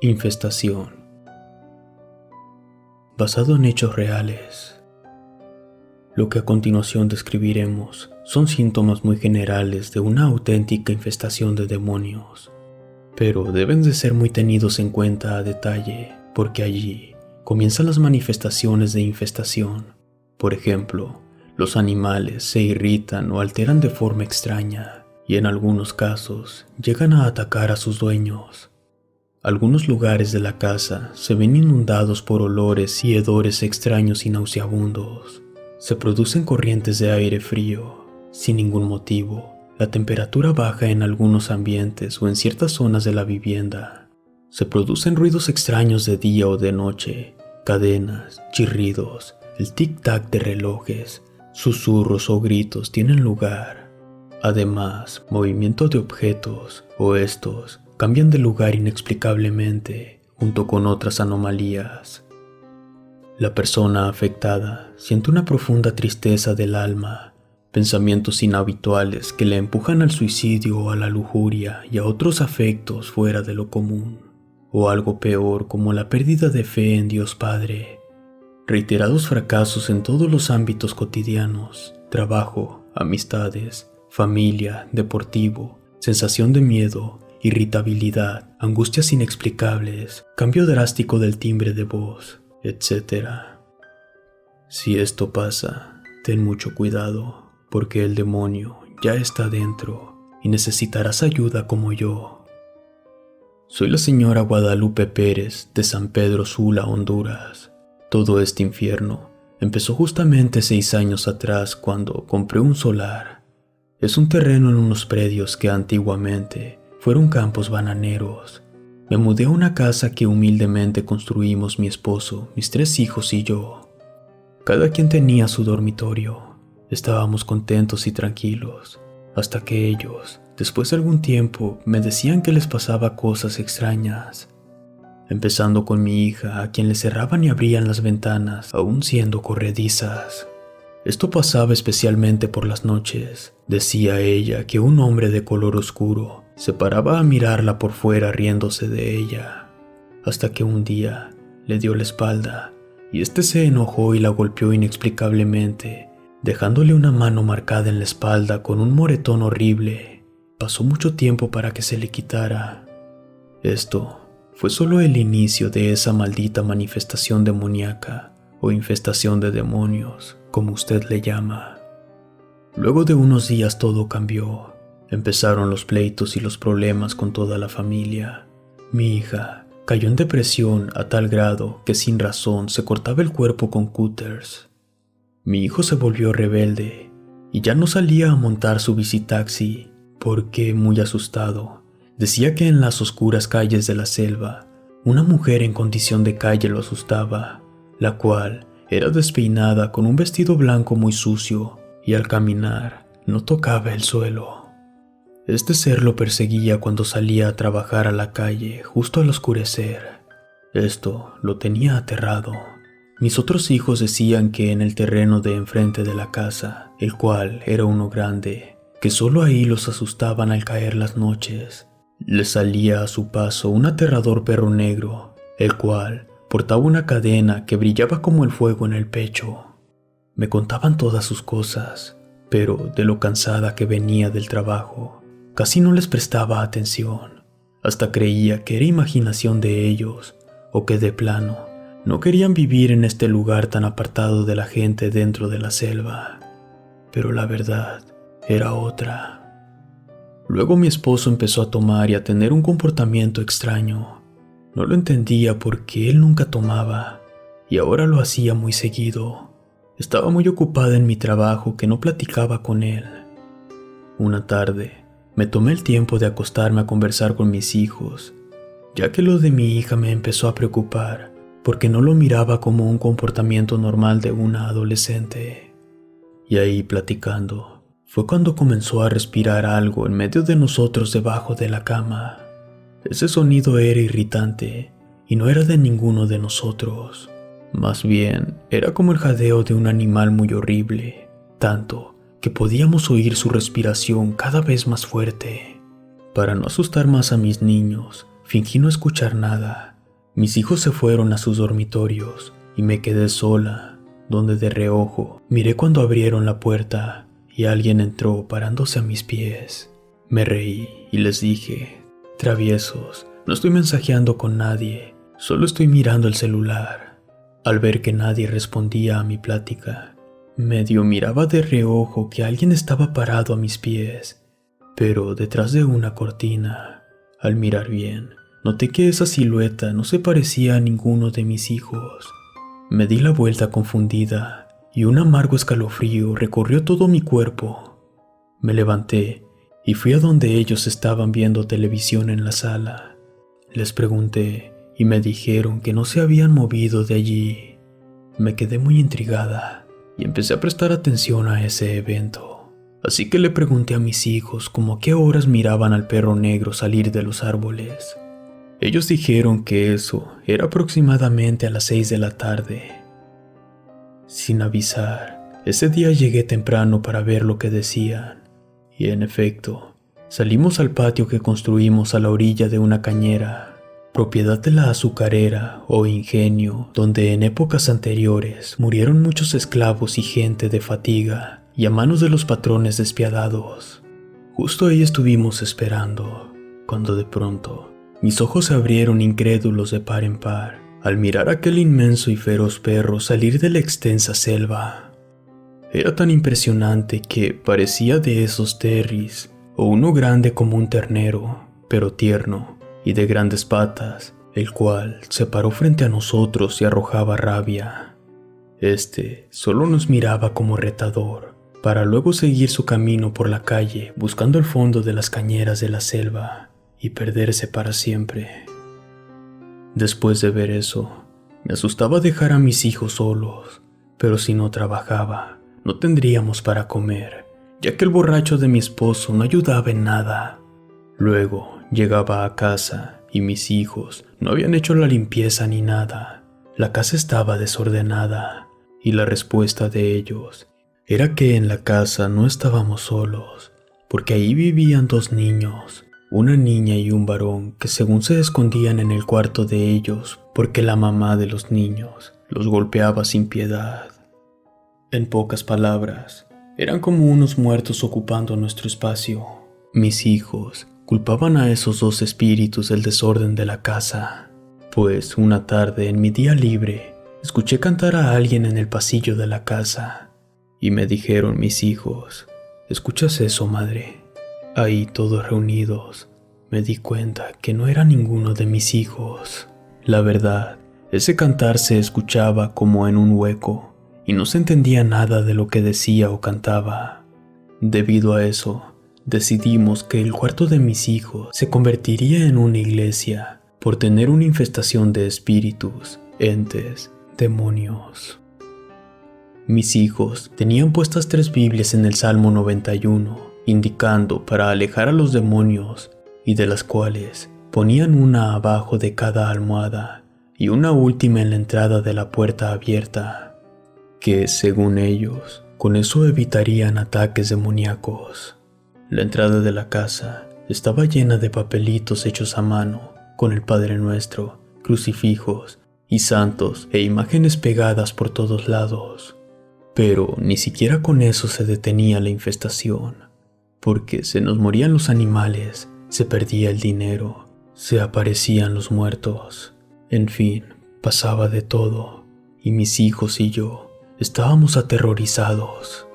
Infestación. Basado en hechos reales. Lo que a continuación describiremos son síntomas muy generales de una auténtica infestación de demonios, pero deben de ser muy tenidos en cuenta a detalle, porque allí comienzan las manifestaciones de infestación. Por ejemplo, los animales se irritan o alteran de forma extraña, y en algunos casos llegan a atacar a sus dueños. Algunos lugares de la casa se ven inundados por olores y hedores extraños y nauseabundos. Se producen corrientes de aire frío, sin ningún motivo. La temperatura baja en algunos ambientes o en ciertas zonas de la vivienda. Se producen ruidos extraños de día o de noche, cadenas, chirridos, el tic-tac de relojes, susurros o gritos tienen lugar. Además, movimiento de objetos o estos cambian de lugar inexplicablemente, junto con otras anomalías. La persona afectada siente una profunda tristeza del alma, pensamientos inhabituales que le empujan al suicidio o a la lujuria y a otros afectos fuera de lo común, o algo peor como la pérdida de fe en Dios Padre. Reiterados fracasos en todos los ámbitos cotidianos, trabajo, amistades, familia, deportivo, sensación de miedo, irritabilidad, angustias inexplicables, cambio drástico del timbre de voz, etc. Si esto pasa, ten mucho cuidado, porque el demonio ya está dentro y necesitarás ayuda como yo. Soy la señora Guadalupe Pérez de San Pedro Sula, Honduras. Todo este infierno empezó justamente 6 años atrás cuando compré un solar. Es un terreno en unos predios que antiguamente fueron campos bananeros. Me mudé a una casa que humildemente construimos mi esposo, mis 3 hijos y yo. Cada quien tenía su dormitorio. Estábamos contentos y tranquilos, hasta que ellos, después de algún tiempo, me decían que les pasaba cosas extrañas. Empezando con mi hija, a quien le cerraban y abrían las ventanas, aún siendo corredizas. Esto pasaba especialmente por las noches. Decía ella que un hombre de color oscuro se paraba a mirarla por fuera riéndose de ella, hasta que un día le dio la espalda y este se enojó y la golpeó inexplicablemente, dejándole una mano marcada en la espalda con un moretón horrible. Pasó mucho tiempo para que se le quitara. Esto fue solo el inicio de esa maldita manifestación demoníaca o infestación de demonios, como usted le llama. Luego de unos días todo cambió. Empezaron los pleitos y los problemas con toda la familia. Mi hija cayó en depresión a tal grado que sin razón se cortaba el cuerpo con cúters. Mi hijo se volvió rebelde y ya no salía a montar su bicitaxi porque, muy asustado, decía que en las oscuras calles de la selva una mujer en condición de calle lo asustaba, la cual era despeinada con un vestido blanco muy sucio y al caminar no tocaba el suelo. Este ser lo perseguía cuando salía a trabajar a la calle justo al oscurecer. Esto lo tenía aterrado. Mis otros hijos decían que en el terreno de enfrente de la casa, el cual era uno grande, que solo ahí los asustaban al caer las noches, les salía a su paso un aterrador perro negro, el cual portaba una cadena que brillaba como el fuego en el pecho. Me contaban todas sus cosas, pero de lo cansada que venía del trabajo, casi no les prestaba atención. Hasta creía que era imaginación de ellos, o que de plano no querían vivir en este lugar tan apartado de la gente dentro de la selva. Pero la verdad era otra. Luego mi esposo empezó a tomar y a tener un comportamiento extraño. No lo entendía porque él nunca tomaba, y ahora lo hacía muy seguido. Estaba muy ocupada en mi trabajo que no platicaba con él. Una tarde, me tomé el tiempo de acostarme a conversar con mis hijos, ya que lo de mi hija me empezó a preocupar, porque no lo miraba como un comportamiento normal de una adolescente. Y ahí platicando, fue cuando comenzó a respirar algo en medio de nosotros debajo de la cama. Ese sonido era irritante y no era de ninguno de nosotros. Más bien, era como el jadeo de un animal muy horrible, tanto que podíamos oír su respiración cada vez más fuerte. Para no asustar más a mis niños, fingí no escuchar nada Mis hijos se fueron a sus dormitorios y me quedé sola, donde de reojo miré cuando abrieron la puerta y alguien entró parándose a mis pies. Me reí y les dije: traviesos, no estoy mensajeando con nadie, solo estoy mirando el celular. Al ver que nadie respondía a mi plática, medio miraba de reojo que alguien estaba parado a mis pies, pero detrás de una cortina. Al mirar bien, noté que esa silueta no se parecía a ninguno de mis hijos. Me di la vuelta confundida y un amargo escalofrío recorrió todo mi cuerpo. Me levanté y fui a donde ellos estaban viendo televisión en la sala. Les pregunté y me dijeron que no se habían movido de allí. Me quedé muy intrigada y empecé a prestar atención a ese evento. Así que le pregunté a mis hijos como a qué horas miraban al perro negro salir de los árboles. Ellos dijeron que eso era aproximadamente a las 6 de la tarde. Sin avisar, ese día llegué temprano para ver lo que decían. Y en efecto, salimos al patio que construimos a la orilla de una cañera, propiedad de la azucarera o ingenio, donde en épocas anteriores murieron muchos esclavos y gente de fatiga y a manos de los patrones despiadados. Justo ahí estuvimos esperando, cuando de pronto mis ojos se abrieron incrédulos de par en par al mirar aquel inmenso y feroz perro salir de la extensa selva. Era tan impresionante que parecía de esos terriers, o uno grande como un ternero, pero tierno y de grandes patas, el cual se paró frente a nosotros y arrojaba rabia. Este solo nos miraba como retador, para luego seguir su camino por la calle buscando el fondo de las cañeras de la selva y perderse para siempre. Después de ver eso, me asustaba dejar a mis hijos solos, pero si no trabajaba, no tendríamos para comer, ya que el borracho de mi esposo no ayudaba en nada. Luego llegaba a casa y mis hijos no habían hecho la limpieza ni nada. La casa estaba desordenada y la respuesta de ellos era que en la casa no estábamos solos, porque ahí vivían 2 niños, una niña y un varón que según se escondían en el cuarto de ellos porque la mamá de los niños los golpeaba sin piedad. En pocas palabras, eran como unos muertos ocupando nuestro espacio. Mis hijos culpaban a esos 2 espíritus del desorden de la casa, pues una tarde en mi día libre escuché cantar a alguien en el pasillo de la casa y me dijeron mis hijos: ¿escuchas eso, madre? Ahí todos reunidos, me di cuenta que no era ninguno de mis hijos. La verdad, ese cantar se escuchaba como en un hueco y no se entendía nada de lo que decía o cantaba. Debido a eso, decidimos que el cuarto de mis hijos se convertiría en una iglesia por tener una infestación de espíritus, entes, demonios. Mis hijos tenían puestas 3 Biblias en el Salmo 91, indicando para alejar a los demonios, y de las cuales ponían una abajo de cada almohada y una última en la entrada de la puerta abierta, que según ellos, con eso evitarían ataques demoníacos. La entrada de la casa estaba llena de papelitos hechos a mano, con el Padre Nuestro, crucifijos y santos e imágenes pegadas por todos lados. Pero ni siquiera con eso se detenía la infestación, porque se nos morían los animales, se perdía el dinero, se aparecían los muertos. En fin, pasaba de todo, y mis hijos y yo estábamos aterrorizados.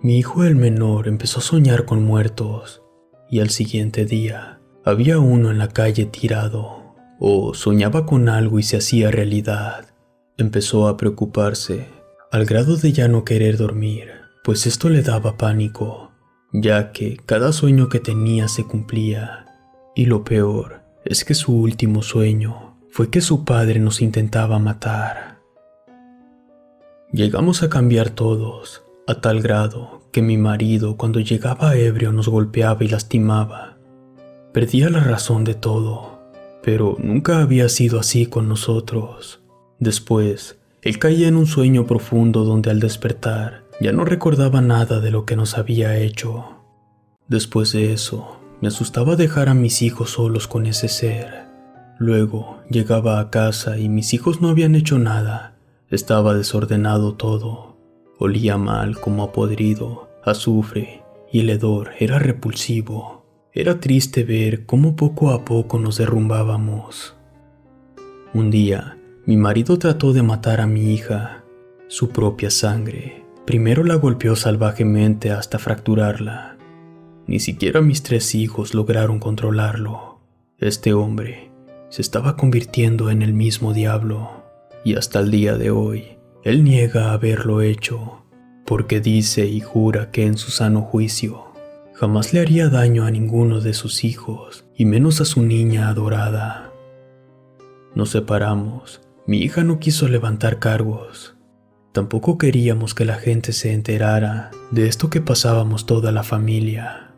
Mi hijo el menor empezó a soñar con muertos, y al siguiente día había uno en la calle tirado, o soñaba con algo y se hacía realidad. Empezó a preocuparse, al grado de ya no querer dormir, pues esto le daba pánico, ya que cada sueño que tenía se cumplía, y lo peor es que su último sueño fue que su padre nos intentaba matar. Llegamos a cambiar todos, a tal grado que mi marido cuando llegaba ebrio nos golpeaba y lastimaba. Perdía la razón de todo, pero nunca había sido así con nosotros. Después, él caía en un sueño profundo donde al despertar ya no recordaba nada de lo que nos había hecho. Después de eso, me asustaba dejar a mis hijos solos con ese ser. Luego llegaba a casa y mis hijos no habían hecho nada. Estaba desordenado todo. Olía mal como a podrido, azufre, y el hedor era repulsivo. Era triste ver cómo poco a poco nos derrumbábamos. Un día, mi marido trató de matar a mi hija, su propia sangre. Primero la golpeó salvajemente hasta fracturarla. Ni siquiera mis 3 hijos lograron controlarlo. Este hombre se estaba convirtiendo en el mismo diablo, y hasta el día de hoy, él niega haberlo hecho, porque dice y jura que en su sano juicio jamás le haría daño a ninguno de sus hijos, y menos a su niña adorada. Nos separamos. Mi hija no quiso levantar cargos. Tampoco queríamos que la gente se enterara de esto que pasábamos toda la familia.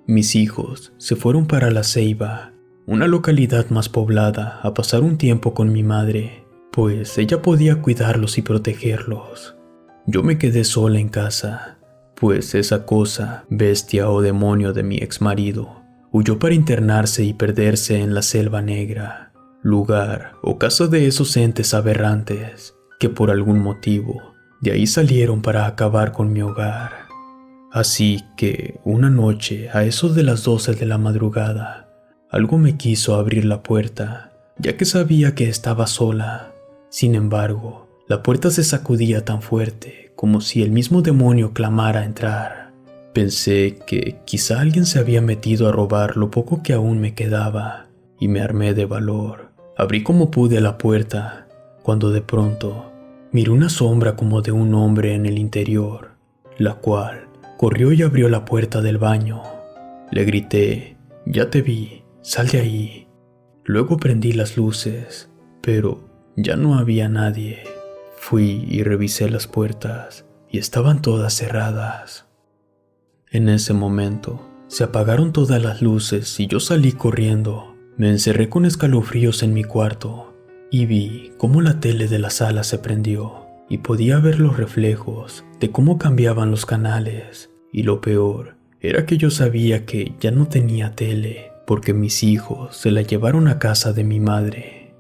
Mis hijos se fueron para La Ceiba, una localidad más poblada, a pasar un tiempo con mi madre, pues ella podía cuidarlos y protegerlos. Yo me quedé sola en casa, pues esa cosa, bestia o demonio de mi exmarido, huyó para internarse y perderse en la Selva Negra, lugar o casa de esos entes aberrantes que por algún motivo de ahí salieron para acabar con mi hogar. Así que una noche, a eso de las 12 de la madrugada, algo me quiso abrir la puerta, ya que sabía que estaba sola. Sin embargo, la puerta se sacudía tan fuerte como si el mismo demonio clamara entrar. Pensé que quizá alguien se había metido a robar lo poco que aún me quedaba, y me armé de valor. Abrí como pude la puerta, cuando de pronto miré una sombra como de un hombre en el interior, la cual corrió y abrió la puerta del baño. Le grité: «Ya te vi, sal de ahí». Luego prendí las luces, pero ya no había nadie. Fui y revisé las puertas y estaban todas cerradas. En ese momento se apagaron todas las luces y yo salí corriendo. Me encerré con escalofríos en mi cuarto y vi cómo la tele de la sala se prendió y podía ver los reflejos de cómo cambiaban los canales. Y lo peor era que yo sabía que ya no tenía tele, porque mis hijos se la llevaron a casa de mi madre.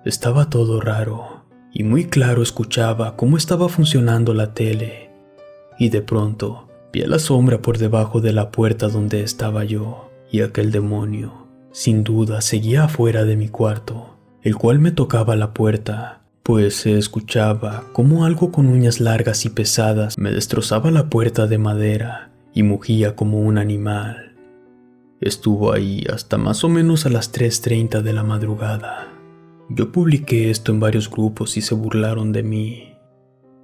Estaba todo raro, y muy claro escuchaba cómo estaba funcionando la tele, y de pronto vi a la sombra por debajo de la puerta donde estaba yo, y aquel demonio, sin duda, seguía afuera de mi cuarto, el cual me tocaba la puerta, pues se escuchaba cómo algo con uñas largas y pesadas me destrozaba la puerta de madera, y mugía como un animal. Estuvo ahí hasta más o menos a las 3:30 de la madrugada. Yo publiqué esto en varios grupos y se burlaron de mí.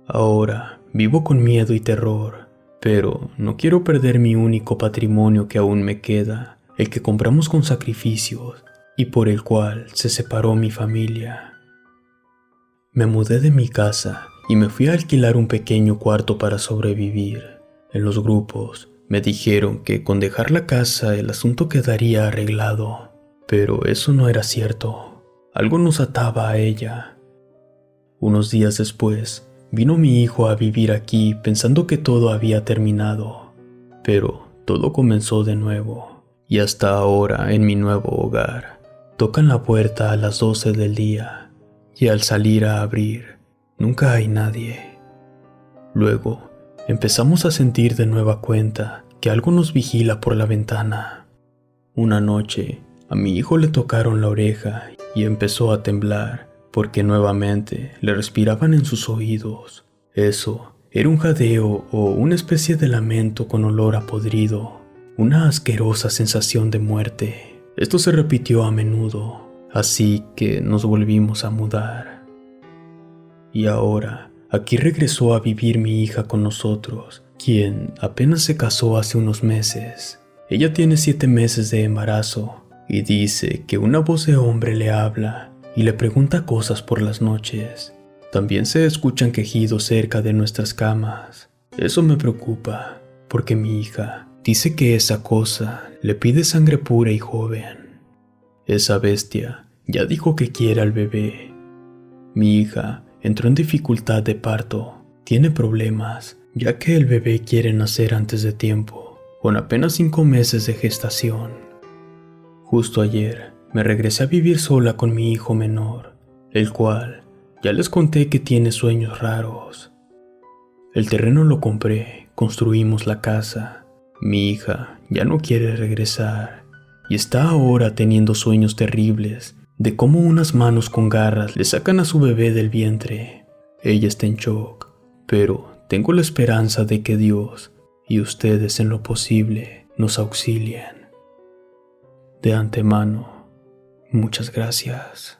Ahora vivo con miedo y terror, pero no quiero perder mi único patrimonio que aún me queda, el que compramos con sacrificios y por el cual se separó mi familia. Me mudé de mi casa y me fui a alquilar un pequeño cuarto para sobrevivir. En los grupos me dijeron que con dejar la casa el asunto quedaría arreglado, pero eso no era cierto. Algo nos ataba a ella. Unos días después, vino mi hijo a vivir aquí pensando que todo había terminado, pero todo comenzó de nuevo, y hasta ahora en mi nuevo hogar, tocan la puerta a las 12 del día, y al salir a abrir, nunca hay nadie. Luego, empezamos a sentir de nueva cuenta que algo nos vigila por la ventana. Una noche, a mi hijo le tocaron la oreja y empezó a temblar porque nuevamente le respiraban en sus oídos. Eso era un jadeo o una especie de lamento con olor a podrido, una asquerosa sensación de muerte. Esto se repitió a menudo, así que nos volvimos a mudar. Y ahora, aquí regresó a vivir mi hija con nosotros, quien apenas se casó hace unos meses. Ella tiene 7 meses de embarazo y dice que una voz de hombre le habla y le pregunta cosas por las noches. También se escuchan quejidos cerca de nuestras camas. Eso me preocupa, porque mi hija dice que esa cosa le pide sangre pura y joven. Esa bestia ya dijo que quiere al bebé. Mi hija entró en dificultad de parto. Tiene problemas, ya que el bebé quiere nacer antes de tiempo, con apenas 5 meses de gestación. Justo ayer, me regresé a vivir sola con mi hijo menor, el cual ya les conté que tiene sueños raros. El terreno lo compré, construimos la casa. Mi hija ya no quiere regresar y está ahora teniendo sueños terribles de cómo unas manos con garras le sacan a su bebé del vientre. Ella está en shock, pero tengo la esperanza de que Dios y ustedes en lo posible nos auxilien. De antemano, muchas gracias.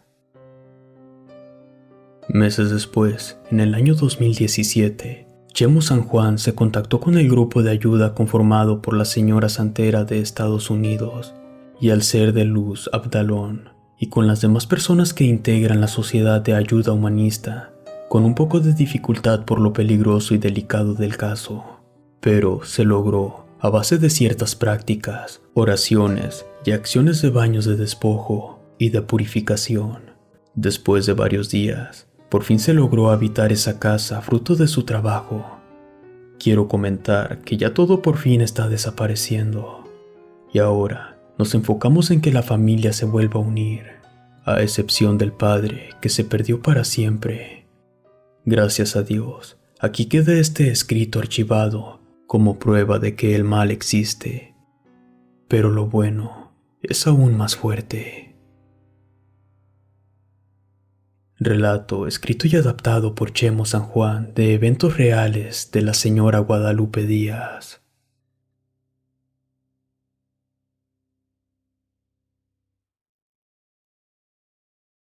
Meses después, en el año 2017, Chemo San Juan se contactó con el grupo de ayuda conformado por la señora Santera de Estados Unidos y al ser de Luz Abdalón, y con las demás personas que integran la Sociedad de Ayuda Humanista, con un poco de dificultad por lo peligroso y delicado del caso. Pero se logró a base de ciertas prácticas, oraciones y acciones de baños de despojo y de purificación. Después de varios días, por fin se logró habitar esa casa fruto de su trabajo. Quiero comentar que ya todo por fin está desapareciendo. Y ahora nos enfocamos en que la familia se vuelva a unir, a excepción del padre que se perdió para siempre. Gracias a Dios, aquí queda este escrito archivado como prueba de que el mal existe. Pero lo bueno es aún más fuerte. Relato escrito y adaptado por Chemo San Juan de eventos reales de la señora Guadalupe Díaz.